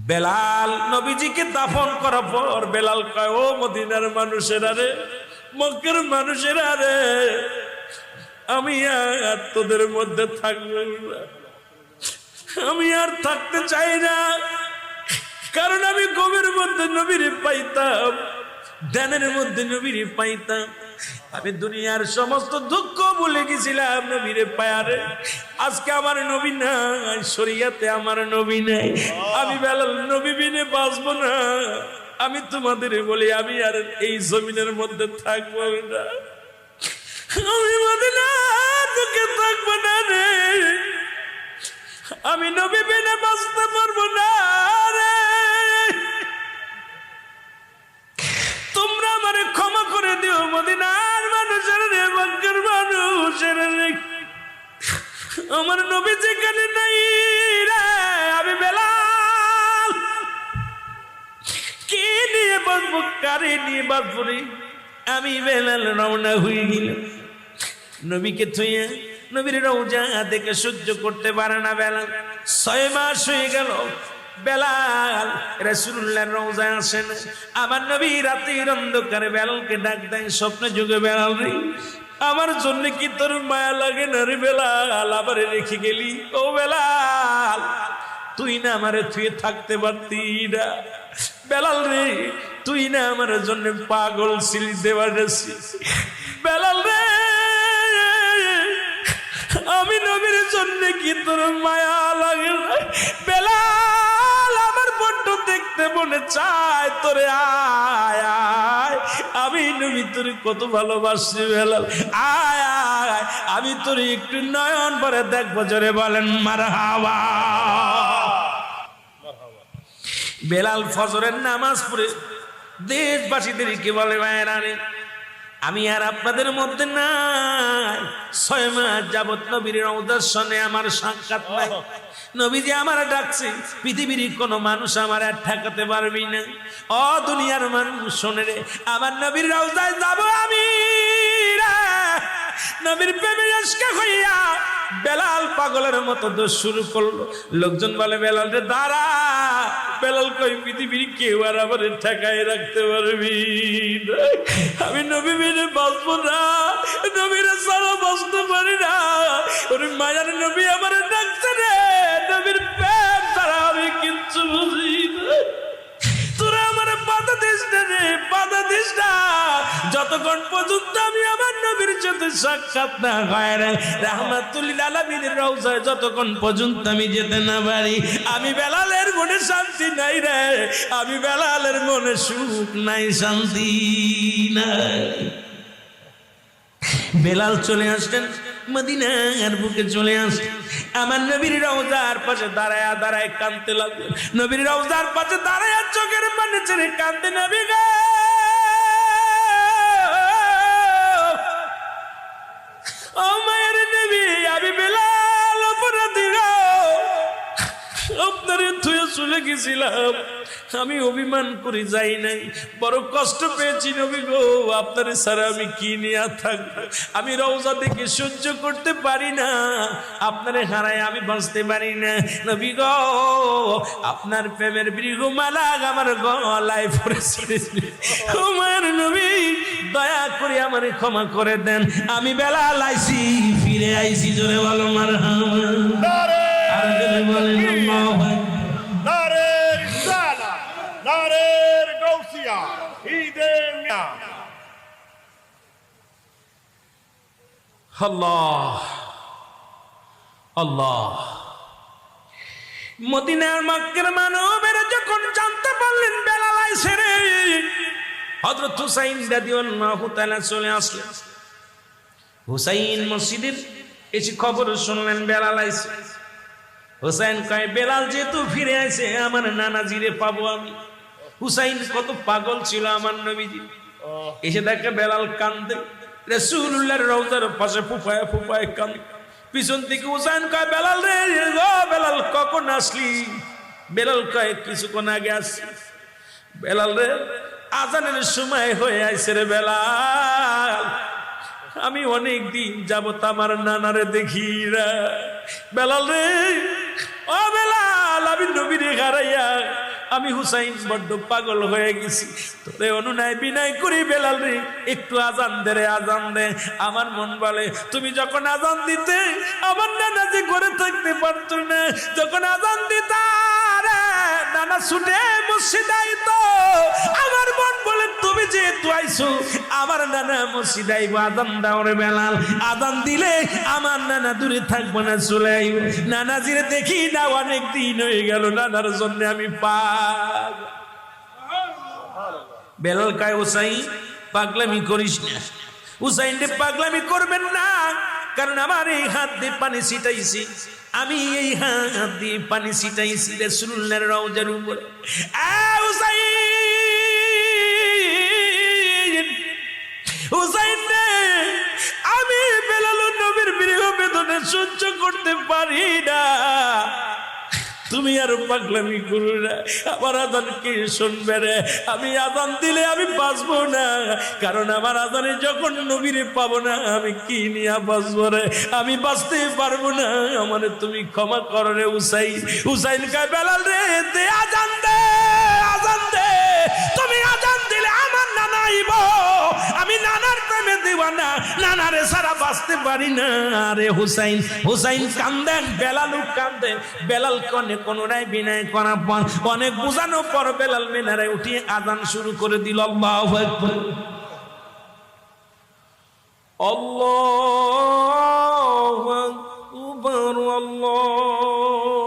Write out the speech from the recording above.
বেলাল নবীজিকে দাফন করার পর বেলাল কয়, ও মদিনার মানুষেরা রে, মক্কার মানুষেরা রে, আমি আর তোদের মধ্যে থাকবো না, আমি আর থাকতে চাই না। কারণ আমি ঘুমের মধ্যে নবীরে পাইতাম, ধ্যানের মধ্যে নবীরে পাইতাম। আমি দুনিয়ার সমস্ত দুঃখ ভুলে গেছিলাম নবীরে পায়ারে। আজকে আমার নবী নাই, শরীয়তে আমার নবী নাই, আমি বেলাল নবী বিনে বাঁচবো না। আমি তোমাদের বলি, আমি আর এই জমিনের মধ্যে থাকবো না, আমি মদিনা তোকে থাকবো না রে, আমি নবী বিনে বাঁচতে পারবো না রে। তোমরা আমারে ক্ষমা করে দিও মদিনার মানুষের রে, মক্কার মানুষের রে, আমার নবী যেখানে নাই রে, আমি বেলাল কি নিয়ে বাঁচবো, কারে নিয়ে বাঁচবো রে। আমি বেলাল রওনা হয়ে গেলাম নবীকে থুইয়া। নবীর রওজা দেখে সহ্য করতে পারে না বেলাল। 6 মাস হয়ে গেল বেলাল রাসূলুল্লাহর রওজায় আসেন। আমার নবী রাতের অন্ধকারে বেলালকে ডাক দেন, স্বপ্নে যুগে, বেলাল রে, আমার জন্য কি তোর মায়া লাগে না রে বেলাল, আবার রেখে গেলি? ও বেলাল, তুই না আমারে থুয়ে থাকতে পারতি না, বেলাল রে, তুই না আমার জন্য পাগল ছিলি দেওয়ারেছি, বেলাল রে, আমি নবীর জন্য কি তোর মায়া লাগে না? বেলাল, আমার বড্ড দেখতে মনে চায় তোরে, আয় আয়, আমি নবী তোরে কত ভালোবাসি বেলাল, আয় আয়, আমি তোরে একটু নয়ন ভরে দেখবো। জোরে বলেন মারহাবা। বেলাল ফজরের নামাজ পড়ে দেশবাসীদেরকে বলে, ভাইরা রে, আমি আর আপনাদের মধ্যে নাই, 6 মাস যাবত নবীর রওজার সনে আমার সাক্ষাৎ নাই। নবীজি আমার ডাকছে, পৃথিবীর কোন মানুষ আমার আর ঠেকাতে পারবি না। ও দুনিয়ার মানুষ শোনে রে, আমার নবীর রওজায় যাব আমি রে। নবীর প্রেমে আশকা হইয়া বেলাল পাগলের মতো দোষ শুরু করলো। লোকজন বলে, বেলাল রে দাঁড়া। বেলাল কই, পৃথিবীর কেউ আর আমার ঠেকায় রাখতে পারবি না, আমি নবী মেনে বাঁচবো না, নবীর ছাড়া বাঁচতে পারি না। ওর মায়ার নবী আমার ডাকছে রে, নবীর প্রেম ছাড়া আমি কিচ্ছু বুঝি না। তোরা আমার বাধা দিস না রে, বাধা দিস না, যতক্ষণ পর্যন্ত আমি আমার নবীর সাথে সাক্ষাৎ না হয় রে, রাহমাতুল্লিল আলামিনের রওজায় যতক্ষণ পর্যন্ত আমি যেতে না পারি, আমি বেলালের মনে শান্তি নাই রে, আমি বেলালের মনে সুখ নাই, শান্তি নাই। বেলাল চলে আসলেন মদিনার বুকে, চলে আসলেন আমার নবীর রওজার পাশে দাঁড়ায় দাঁড়ায় কাঁদতে লাগলেন। নবীর রওজার পাশে দাঁড়ায় চোখের পানি ছেড়ে কাঁদতে, নবী গো, ও মায়ের নবী, আমি বেলাল অপরাধী গো, আপনারে থুয়ে চলে গেছিলাম, আমি অভিমান করে যাই নাই, বড় কষ্ট পেয়েছি নবী গো, আপনারে ছাড়া আমি কি নিয়ে থাকবো, আমি রওজা দেখে সহ্য করতে পারি না, আপনারে হারায় আমি বাঁচতে পারি না। নবী গো, আপনার প্রেমের বৃহমালা আমার গলায় পড়েছে, ও মায়ের নবী, দয়া করে আমারে ক্ষমা করে দেন, আমি বেলাল আইছি, ফিরে আইছি। জোরে বলো মারহাবা। আর জোরে বলেন আল্লাহু আকবার। নারের রিসালা, নারের গাউসিয়া, ঈদে মিয়া। আল্লাহ আল্লাহ। মদিনার মক্কার মানবেরা যখন জানতে পারলেন বেলাল আইছে রে, হযরত হুসাইন রাদিয়াল্লাহু তাআলা চলে আসলেন। হুসাইন মসজিদের এসে খবর শুনলেন বেলাল আইছে। হুসাইন কয়, বেলাল যেহেতু ফিরে আইছে, আমার নানাজিরে পাবো আমি। হুসাইন কত পাগল ছিল আমার নবীজি, এসে দেখে বেলাল কান্দে, রাসূলুল্লাহর রওজার পাশে ফুফায় ফুফায় কান্দে। পিছন থেকে হুসাইন কয়, বেলাল রে, ও বেলাল কখন আসলি? বেলাল কয়, কিছুক্ষণ আগে আসছি। বেলাল রে, আজানের সময় হয়ে আইছে রে বেলাল, আমি অনেক দিন যাবত আমার নানারে দেখি না। বেলাল রে, ও বেলাল, আমি নবীরে হারাইয়া আমি হুসাইন বড্ড পাগল হয়ে গেছি, তোরে অনুনয় বিনয় করি বেলাল রে একটু আজান দে রে, আজান দে। আমার মন বলে তুমি যখন আজান দিতে আমার নানা যে ঘরে থাকতে পারতো না, যখন আজান দিতা রে নানা ছুটে মসজিদে আইতো, আমার মন বলে তুমি যেহেতু আইছো আমার নানা মসজিদে আইব, আজান দাও রে বেলাল, আজান দিলে আমার নানা দূরে থাকবো না, চলে আইব। নানাজিরে দেখি না অনেক দিন হয়ে গেল, নানার জন্য আমি পাগ। বেলাল কায় হুসাইন পাগলামি করিস না, হুসাইন রে পাগলামি করবেন না, কারণ আমার এই হাত দিয়ে পানি ছিটাইছি, আমি এই হাত দিয়ে পানি ছিটাইছি রাসূলুল্লাহর রওজার উপরে। হুসাইন রে আমি বেলাল নবীর বিরহ বেদনা সহ্য করতে পারি না, তুমি আর পাগলামি করো না, আমার আজান কে শুনবে রে? আমি আজান দিলে আমি বাঁচবো না, কারণ আমার আজানে যখন নবীরে পাবো না আমি কি নিয়ে বাঁচবো রে? আমি বাঁচতে পারবো না, আমার তুমি ক্ষমা করো রে হুসাইন। হুসাইন কায় বেলাল রে দে আজান দে, আজান দে, তুমি আজান দিলে আমার নানা আইব, আমি নানার প্রেমে দিওয়ানা, নানারে সারা বাঁচতে পারি না রে হুসাইন। হুসাইন কান্দেন, বেলালও কান্দেন। বেলাল কনে কোনরাই বিনয় করার পর অনেক বোঝানোর পর বেলাল মিনারে উঠিয়ে আজান শুরু করে দিল। আল্লাহু আকবার, আল্লাহু আকবার, আল্লাহ